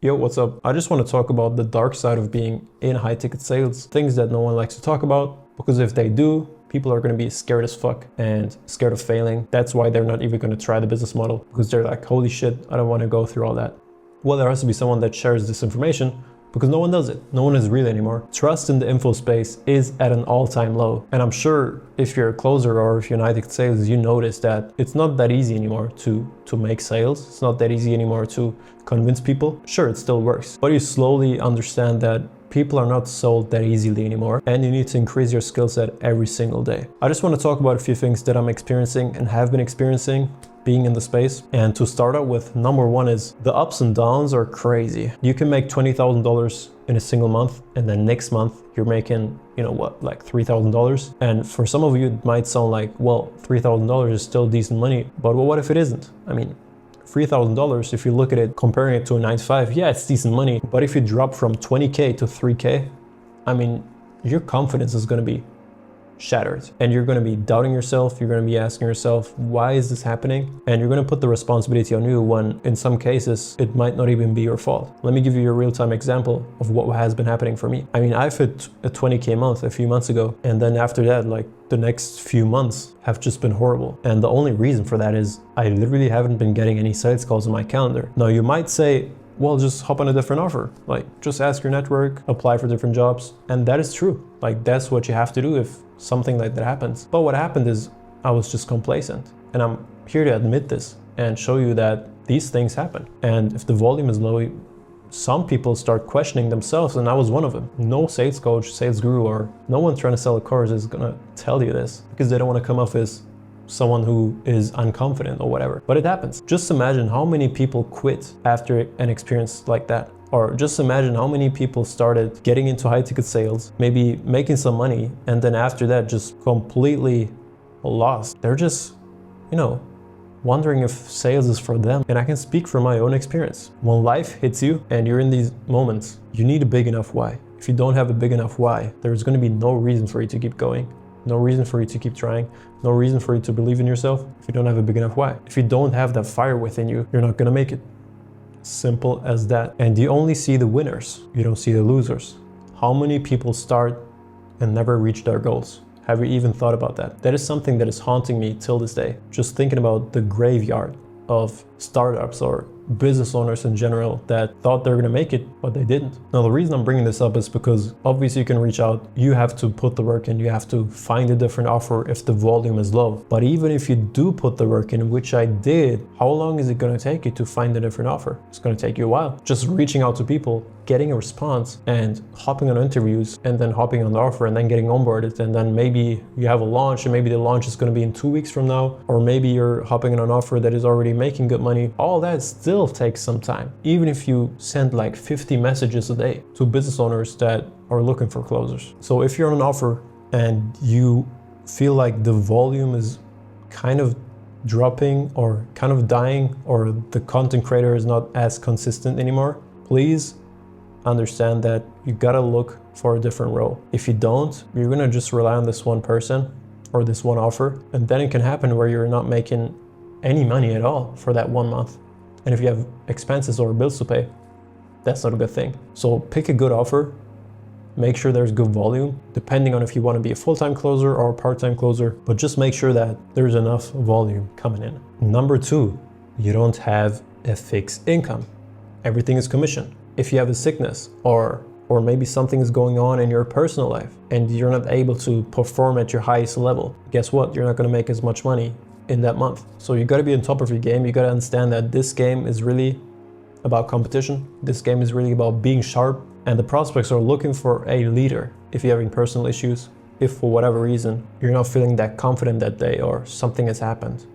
Yo, what's up? I just want to talk about the dark side of being in high ticket sales, things that no one likes to talk about, because if they do, people are going to be scared as fuck and scared of failing. That's why they're not even going to try the business model, because they're like, holy shit, I don't want to go through all that. Well, there has to be someone that shares this information, because no one does it. No one is real anymore. Trust in the info space is at an all-time low. And I'm sure if you're a closer or if you're in high ticket sales, you notice that it's not that easy anymore to make sales. It's not that easy anymore to convince people. Sure, it still works, but you slowly understand that people are not sold that easily anymore, and you need to increase your skill set every single day. I just want to talk about a few things that I'm experiencing and have been experiencing being in the space. And to start out with, number one is the ups and downs are crazy. You can make $20,000 in a single month, and then next month you're making, you know what, like $3,000. And for some of you, it might sound like, well, $3,000 is still decent money, but what if it isn't? I mean, $3,000, if you look at it, comparing it to a 9 to 5, yeah, it's decent money. But if you drop from 20K to 3K, I mean, your confidence is going to be shattered, and you're going to be doubting yourself. You're going to be asking yourself, why is this happening? And you're going to put the responsibility on you when in some cases it might not even be your fault. Let me give you a real-time example of what has been happening for me. I mean, I've hit a 20K month a few months ago, and then after that, like the next few months have just been horrible. And the only reason for that is I literally haven't been getting any sales calls on my calendar. Now you might say, well, just hop on a different offer. Like, just ask your network, apply for different jobs. And that is true. Like, that's what you have to do if something like that happens. But what happened is I was just complacent. And I'm here to admit this and show you that these things happen. And if the volume is low, some people start questioning themselves, and I was one of them. No sales coach, sales guru, or no one trying to sell a course is gonna tell you this, because they don't want to come off as someone who is unconfident or whatever. But it happens. Just imagine how many people quit after an experience like that. Or just imagine how many people started getting into high ticket sales, maybe making some money, and then after that just completely lost. They're just, you know, wondering if sales is for them. And I can speak from my own experience. When life hits you and you're in these moments, you need a big enough why. If you don't have a big enough why, there's going to be no reason for you to keep going. No reason for you to keep trying, no reason for you to believe in yourself if you don't have a big enough why. If you don't have that fire within you, you're not gonna make it. Simple as that. And you only see the winners, you don't see the losers. How many people start and never reach their goals? Have you even thought about that? That is something that is haunting me till this day. Just thinking about the graveyard of startups or business owners in general that thought they were going to make it, but they didn't. Now, the reason I'm bringing this up is because obviously you can reach out, you have to put the work in, you have to find a different offer if the volume is low. But even if you do put the work in, which I did, how long is it going to take you to find a different offer? It's going to take you a while. Just reaching out to people, getting a response, and hopping on interviews, and then hopping on the offer, and then getting onboarded, and then maybe you have a launch, and maybe the launch is going to be in 2 weeks from now, or maybe you're hopping on an offer that is already making good money. All that still takes some time. Even if you send like 50 messages a day to business owners that are looking for closers. So if you're on an offer and you feel like the volume is kind of dropping or kind of dying, or the content creator is not as consistent anymore, please understand that you gotta look for a different role. If you don't, you're gonna just rely on this one person or this one offer, and then it can happen where you're not making any money at all for that 1 month. And if you have expenses or bills to pay, that's not a good thing. So pick a good offer, make sure there's good volume, depending on if you want to be a full-time closer or a part-time closer, but just make sure that there's enough volume coming in. Number 2, you don't have a fixed income. Everything is commission. If you have a sickness or maybe something is going on in your personal life and you're not able to perform at your highest level, guess what? You're not going to make as much money in that month. So you got to be on top of your game. You got to understand that this game is really about competition. This game is really about being sharp, and the prospects are looking for a leader. If you're having personal issues, if for whatever reason you're not feeling that confident that day or something has happened,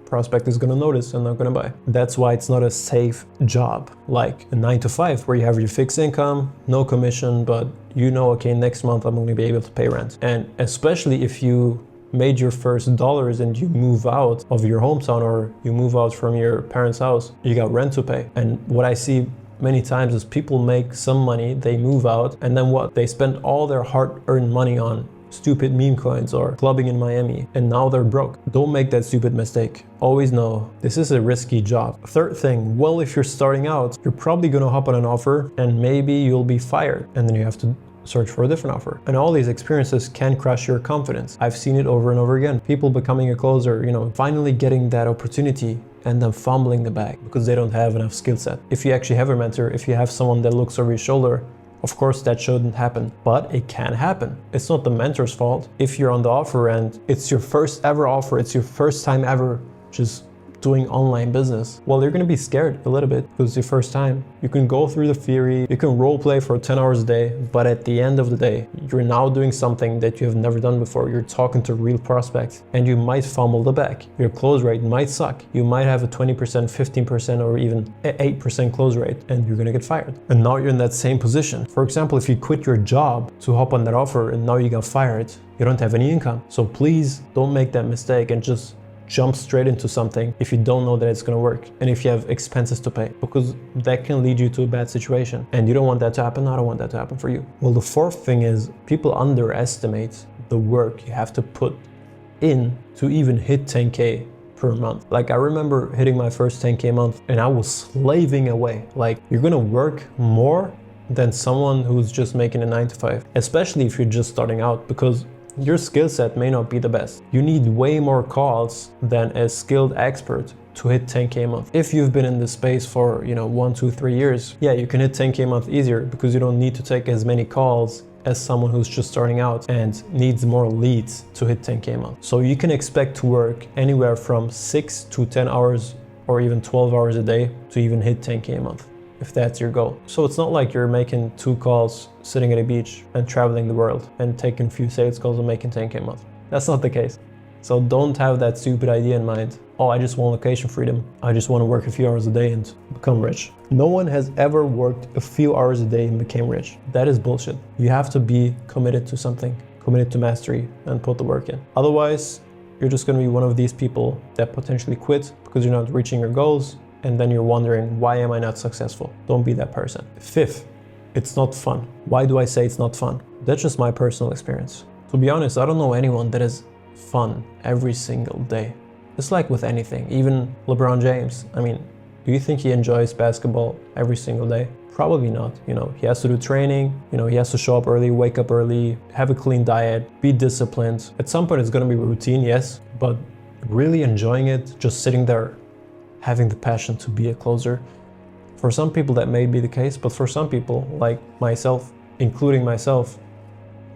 prospect is going to notice and not going to buy. That's why it's not a safe job like a 9 to 5 where you have your fixed income, no commission, but you know, okay, next month I'm going to be able to pay rent. And especially if you made your first dollars and you move out of your hometown or you move out from your parents' house, you got rent to pay. And what I see many times is people make some money, they move out, and then what? They spend all their hard-earned money on stupid meme coins or clubbing in Miami, and now they're broke. Don't make that stupid mistake. Always know this is a risky job. Third thing, well, if you're starting out, you're probably gonna hop on an offer and maybe you'll be fired, and then you have to search for a different offer. And all these experiences can crush your confidence. I've seen it over and over again. People becoming a closer, finally getting that opportunity and then fumbling the bag because they don't have enough skill set. If you actually have a mentor, if you have someone that looks over your shoulder, of course that shouldn't happen, but it can happen. It's not the mentor's fault. If you're on the offer and it's your first ever offer, it's your first time ever just doing online business, well, you're gonna be scared a little bit because it's your first time. You can go through the theory, you can role play for 10 hours a day, but at the end of the day, you're now doing something that you have never done before. You're talking to real prospects and you might fumble the bag. Your close rate might suck. You might have a 20%, 15%, or even 8% close rate, and you're gonna get fired. And now you're in that same position. For example, if you quit your job to hop on that offer and now you got fired, you don't have any income. So please don't make that mistake and just jump straight into something if you don't know that it's going to work and if you have expenses to pay, because that can lead you to a bad situation and you don't want that to happen. I don't want that to happen for you. Well, the fourth thing is people underestimate the work you have to put in to even hit 10K per month. Like I remember hitting my first 10K month and I was slaving away. Like you're going to work more than someone who's just making a 9 to 5, especially if you're just starting out, because your skill set may not be the best. You need way more calls than a skilled expert to hit 10K a month. If you've been in this space for 1, 2, 3 years, yeah, you can hit 10K a month easier because you don't need to take as many calls as someone who's just starting out and needs more leads to hit 10K a month. So you can expect to work anywhere from 6 to 10 hours or even 12 hours a day to even hit 10K a month, if that's your goal. So it's not like you're making 2 calls sitting at a beach and traveling the world and taking a few sales calls and making 10K a month. That's not the case. So don't have that stupid idea in mind. Oh, I just want location freedom. I just want to work a few hours a day and become rich. No one has ever worked a few hours a day and became rich. That is bullshit. You have to be committed to something, committed to mastery, and put the work in. Otherwise, you're just going to be one of these people that potentially quit because you're not reaching your goals, and then you're wondering, why am I not successful? Don't be that person. Fifth, it's not fun. Why do I say it's not fun? That's just my personal experience. To be honest, I don't know anyone that has fun every single day. It's like with anything, even LeBron James. I mean, do you think he enjoys basketball every single day? Probably not. He has to do training, he has to show up early, wake up early, have a clean diet, be disciplined. At some point it's gonna be routine, yes, but really enjoying it, just sitting there, having the passion to be a closer. For some people that may be the case, but for some people like myself, including myself,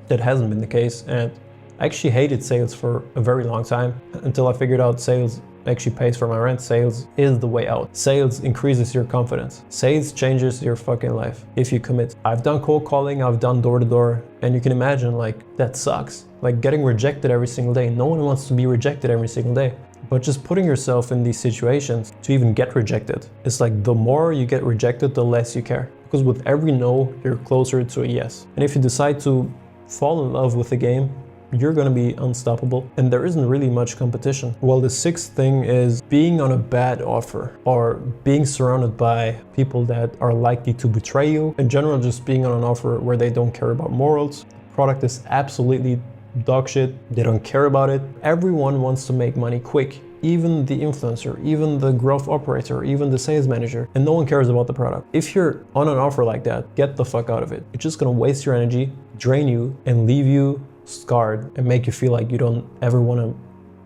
that hasn't been the case. And I actually hated sales for a very long time until I figured out sales actually pays for my rent. Sales is the way out. Sales increases your confidence. Sales changes your fucking life if you commit. I've done cold calling, I've done door to door, and you can imagine that sucks. Like getting rejected every single day. No one wants to be rejected every single day. But just putting yourself in these situations to even get rejected, it's like the more you get rejected, the less you care. Because with every no, you're closer to a yes. And if you decide to fall in love with the game, you're gonna be unstoppable, and there isn't really much competition. Well, the sixth thing is being on a bad offer or being surrounded by people that are likely to betray you. In general, just being on an offer where they don't care about morals. The product is absolutely dog shit. They don't care about it. Everyone wants to make money quick. Even the influencer, even the growth operator, even the sales manager, and no one cares about the product. If you're on an offer like that, get the fuck out of it. It's just gonna waste your energy, drain you, and leave you scarred and make you feel like you don't ever want to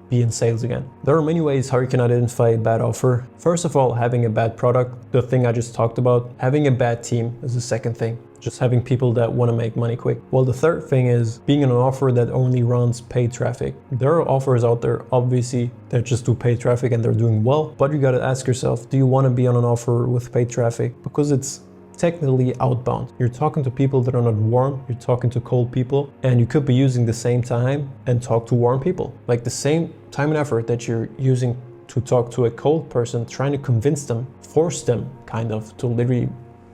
be in sales again. There are many ways how you can identify a bad offer. First of all, having a bad product, the thing I just talked about. Having a bad team is the second thing. Just having people that want to make money quick. Well, the third thing is being on an offer that only runs paid traffic. There are offers out there, obviously, that just do paid traffic and they're doing well, but you got to ask yourself, do you want to be on an offer with paid traffic? Because it's technically outbound. You're talking to people that are not warm, you're talking to cold people, and you could be using the same time and talk to warm people. Like the same time and effort that you're using to talk to a cold person, trying to convince them, force them kind of to literally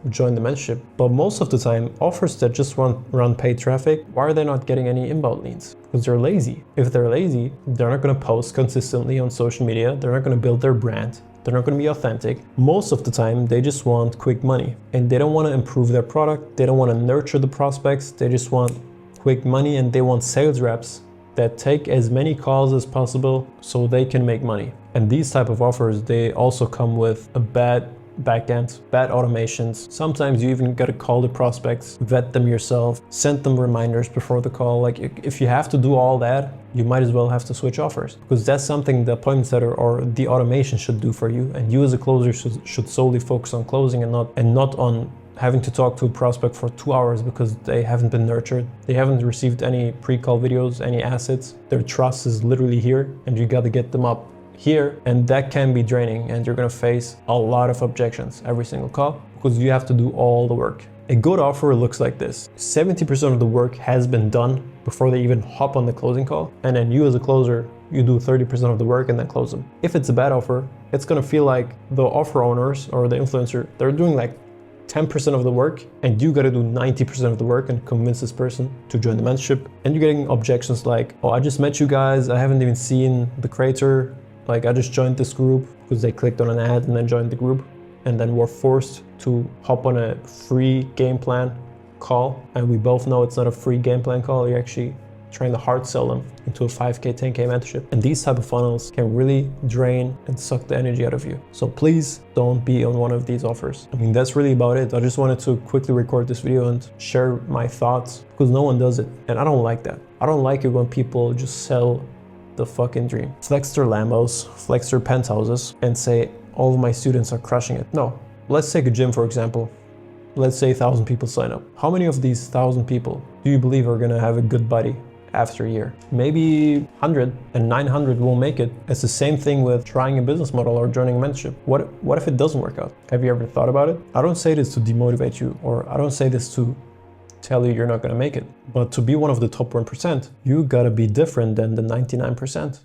join the membership. But most of the time, offers that just run paid traffic, why are they not getting any inbound leads? Because they're lazy. If they're lazy, they're not going to post consistently on social media, they're not going to build their brand, they're not going to be authentic. Most of the time, they just want quick money and they don't want to improve their product. They don't want to nurture the prospects. They just want quick money and they want sales reps that take as many calls as possible so they can make money. And these type of offers, they also come with a bad backend, bad automations. Sometimes you even gotta call the prospects, vet them yourself, send them reminders before the call. Like if you have to do all that, you might as well have to switch offers, because that's something the appointment setter or the automation should do for you. And you as a closer should solely focus on closing and not on having to talk to a prospect for 2 hours because they haven't been nurtured. They haven't received any pre-call videos, any assets. Their trust is literally here and you gotta get them up here, and that can be draining, and you're gonna face a lot of objections every single call because you have to do all the work. A good offer looks like this. 70% of the work has been done before they even hop on the closing call, and then you as a closer, you do 30% of the work and then close them. If it's a bad offer, it's gonna feel like the offer owners or the influencer, they're doing like 10% of the work and you gotta do 90% of the work and convince this person to join the mentorship. And you're getting objections like, oh, I just met you guys, I haven't even seen the creator, like I just joined this group because they clicked on an ad and then joined the group and then were forced to hop on a free game plan call. And we both know it's not a free game plan call, you're actually trying to hard sell them into a 5K, 10K mentorship. And these type of funnels can really drain and suck the energy out of you. So please don't be on one of these offers. I mean, that's really about it. I just wanted to quickly record this video and share my thoughts because no one does it. And I don't like that. I don't like it when people just sell the fucking dream. Flex their Lambos, flex their penthouses and say, all of my students are crushing it. No, let's take a gym, for example. Let's say 1,000 people sign up. How many of these 1,000 people do you believe are gonna have a good body after a year? Maybe 100, and 900 will make it. It's the same thing with trying a business model or joining a mentorship. What if it doesn't work out? Have you ever thought about it? I don't say this to demotivate you, or I don't say this to tell you you're not gonna make it. But to be one of the top 1%, you gotta be different than the 99%.